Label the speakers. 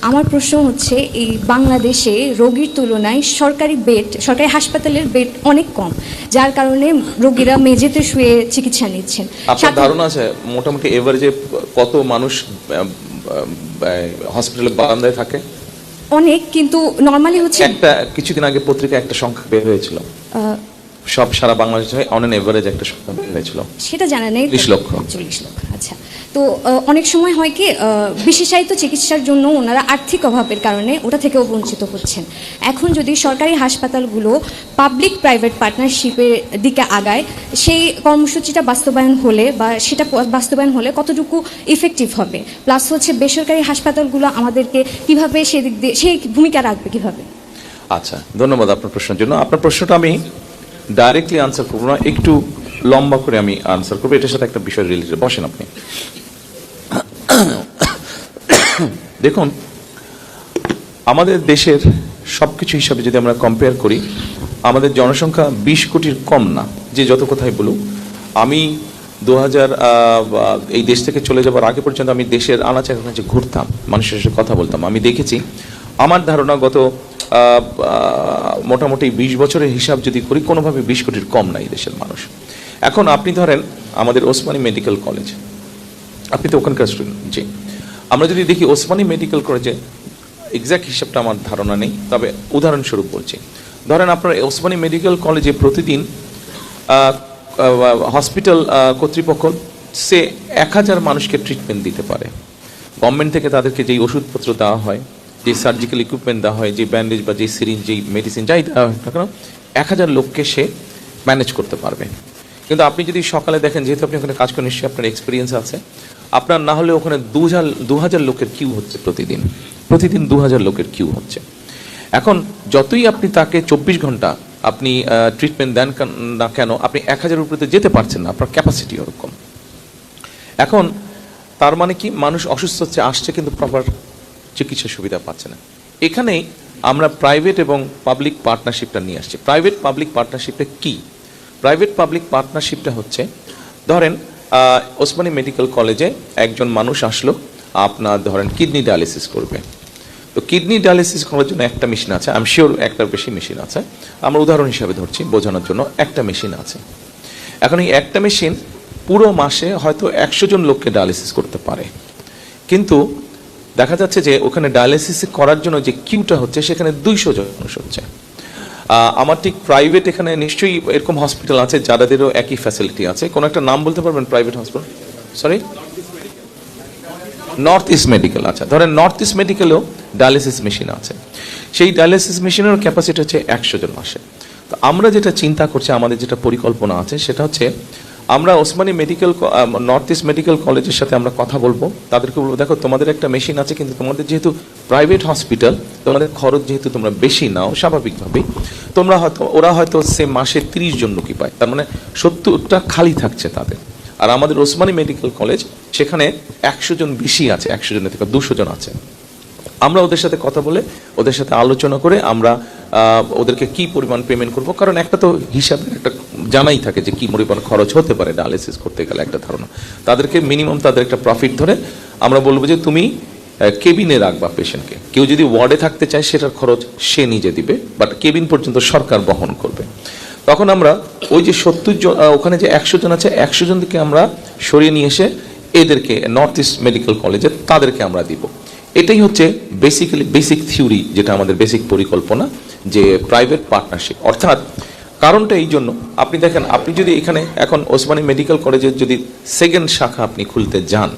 Speaker 1: আমার প্রশ্ন হচ্ছে, এই বাংলাদেশে রোগীর তুলনায় সরকারি হাসপাতালের বেড অনেক কম, যার কারণে রোগীরা মেঝেতে শুয়ে চিকিৎসা নিচ্ছেন।
Speaker 2: আপনার ধারণা আছে মোটামুটি এভারেজে কত মানুষ হসপিটালে বারান্দায় থাকে?
Speaker 1: অনেক, কিন্তু নরমালি হচ্ছে
Speaker 2: একটা কিছুদিন আগে পত্রিকায় একটা সংখ্যা বের হয়েছিল, সব সারা বাংলাদেশে অন এন এভারেজ একটা সংখ্যা বের হয়েছিল,
Speaker 1: সেটা জানা নেই।
Speaker 2: 40 লক্ষ।
Speaker 1: আচ্ছা, তো অনেক সময় হয় কি বিশেষায়িত চিকিৎসার জন্য ওনারা আর্থিক অভাবের কারণে ওটা থেকেও বঞ্চিত হচ্ছেন। এখন যদি সরকারি হাসপাতালগুলো পাবলিক প্রাইভেট পার্টনারশিপের দিকে আগায়, সেই কর্মসূচিটা বাস্তবায়ন হলে বা সেটা বাস্তবায়ন হলে কতটুকু ইফেক্টিভ হবে, প্লাস হচ্ছে বেসরকারি হাসপাতালগুলো আমাদেরকে কিভাবে সেদিক দিয়ে সেই ভূমিকা রাখবে কিভাবে?
Speaker 2: আচ্ছা, ধন্যবাদ আপনার প্রশ্নের জন্য। আপনার প্রশ্নটা আমি ডাইরেক্টলি আনসার করবো না, একটু লম্বা করে আমি আনসার করবো। এটার সাথে একটা বিষয় রিলেটেড। বসেন আপনি। দেখুন, আমাদের দেশের সবকিছু হিসাবে যদি আমরা কম্পেয়ার করি, আমাদের জনসংখ্যা 20 কোটির কম না। যে যত কথাই বলুক, আমি 2000 এই দেশ থেকে চলে যাবার আগে পর্যন্ত আমি দেশের আনাচে কানাচে ঘুরতাম, মানুষের সাথে কথা বলতাম। আমি দেখেছি, আমার ধারণা গত মোটামুটি 20 বছরের হিসাব যদি করি, কোনোভাবে 20 কোটির কম নাই দেশের মানুষ। এখন আপনি ধরেন আমাদের ওসমানী মেডিকেল কলেজ, আপনি তো ওখানকার স্টুডেন্ট। জি, আমরা যদি দেখি ওসমানী মেডিকেল কলেজে এক্স্যাক্ট হিসাবটা আমার ধারণা নেই, তবে উদাহরণস্বরূপ বলছি। ধরেন আপনার ওসমানী মেডিকেল কলেজে প্রতিদিন হসপিটাল কর্তৃপক্ষ সে 1000 মানুষকে ট্রিটমেন্ট দিতে পারে। গভর্নমেন্ট থেকে তাদেরকে যেই ওষুধপত্র দেওয়া হয়, যে সার্জিক্যাল ইকুইপমেন্ট দেওয়া হয়, যে ব্যান্ডেজ বা যে সিরিঞ্জ, যেই মেডিসিন যাই দেওয়া হয় না কেন, 1000 লোককে সে ম্যানেজ করতে পারবে। কিন্তু আপনি যদি সকালে দেখেন, যেহেতু আপনি ওখানে কাজ করেন, নিশ্চয়ই আপনার এক্সপিরিয়েন্স আছে, আপনার না হলে ওখানে 2000 লোকের কিউ হচ্ছে প্রতিদিন 2000 লোকের কিউ হচ্ছে। এখন যতই আপনি তাকে 24 ঘন্টা আপনি ট্রিটমেন্ট দেন না কেন, আপনি 1000 উপরে যেতে পারছেন না, আপনার ক্যাপাসিটি ওরকম। এখন তার মানে কি, মানুষ অসুস্থ হচ্ছে, আসছে, কিন্তু প্রপার চিকিৎসা সুবিধা পাচ্ছে না। এখানেই আমরা প্রাইভেট এবং পাবলিক পার্টনারশিপটা নিয়ে আসছি। প্রাইভেট পাবলিক পার্টনারশিপটা কি? প্রাইভেট পাবলিক পার্টনারশিপটা হচ্ছে, ধরেন ওসমানী মেডিকেল কলেজে একজন মানুষ আসলো, আপনার ধরেন কিডনি ডায়ালিসিস করবে। তো কিডনি ডায়ালিসিস করার জন্য একটা মেশিন আছে, আমি শিওর একটার বেশি মেশিন আছে, আমরা উদাহরণ হিসাবে ধরছি বোঝানোর জন্য, একটা মেশিন আছে। এখন এই একটা মেশিন পুরো মাসে হয়তো 100 জন লোককে ডায়ালিসিস করতে পারে, কিন্তু দেখা যাচ্ছে যে ওখানে ডায়ালিসিস করার জন্য যে কিউটা হচ্ছে, সেখানে 200 জন মানুষ হচ্ছে। আমার ঠিক প্রাইভেট এখানে নিশ্চয়ই এরকম হসপিটাল আছে যাদেরও একই ফ্যাসিলিটি আছে। কোনো একটা নাম বলতে পারবেন private hospital? Sorry, north east medical. আচ্ছা, ধরেন নর্থ ইস্ট মেডিকেলেও ডায়ালিসিস মেশিন আছে। সেই ডায়ালিসিস মেশিনের ক্যাপাসিটি হচ্ছে 100 জন মাসে। তো আমরা যেটা চিন্তা করছি, আমাদের যেটা পরিকল্পনা আছে, সেটা হচ্ছে আমরা Osmani medical north east medical কলেজের সাথে আমরা কথা বলবো, তাদেরকে বলবো, দেখো তোমাদের একটা মেশিন আছে, কিন্তু তোমাদের যেহেতু প্রাইভেট হসপিটাল, তোমাদের খরচ যেহেতু তোমরা বেশি নাও, স্বাভাবিকভাবেই ওরা হয়তো সে মাসে 30 জন লোকই পায়, তার মানে 70টা খালি থাকছে তাদের। আর আমাদের ওসমানী মেডিকেল কলেজ, সেখানে 100 জন বেশি আছে, 100 জনের থেকে 200 জন আছে। আমরা ওদের সাথে কথা বলে, ওদের সাথে আলোচনা করে আমরা ওদেরকে কি পরিমাণ পেমেন্ট করব, কারণ একটা তো হিসাবের একটা জানাই থাকে যে কি পরিমাণ খরচ হতে পারে ডায়ালিসিস করতে গেলে, একটা ধারণা। তাদেরকে মিনিমাম তাদের একটা প্রফিট ধরে আমরা বলবো যে তুমি কেবিনে রাখবা পেশেন্টকে। কেউ যদি ওয়ার্ডে থাকতে চায়, সেটার খরচ সে নিজে দিবে, বাট কেবিন পর্যন্ত সরকার বহন করবে। তখন আমরা ওই যে 70 জন, ওখানে যে 100 জন আছে, 100 জনকে আমরা সরিয়ে নিয়ে এসে এদেরকে নর্থ ইস্ট মেডিকেল কলেজে তাদেরকে আমরা দিব। এটাই হচ্ছে বেসিক থিওরি, যেটা আমাদের বেসিক পরিকল্পনা, যে প্রাইভেট পার্টনারশিপ। অর্থাৎ কারণটা এই জন্য, আপনি দেখেন, আপনি যদি এখানে এখন ওসমানী মেডিকেল কলেজের যদি সেকেন্ড শাখা আপনি খুলতে যান,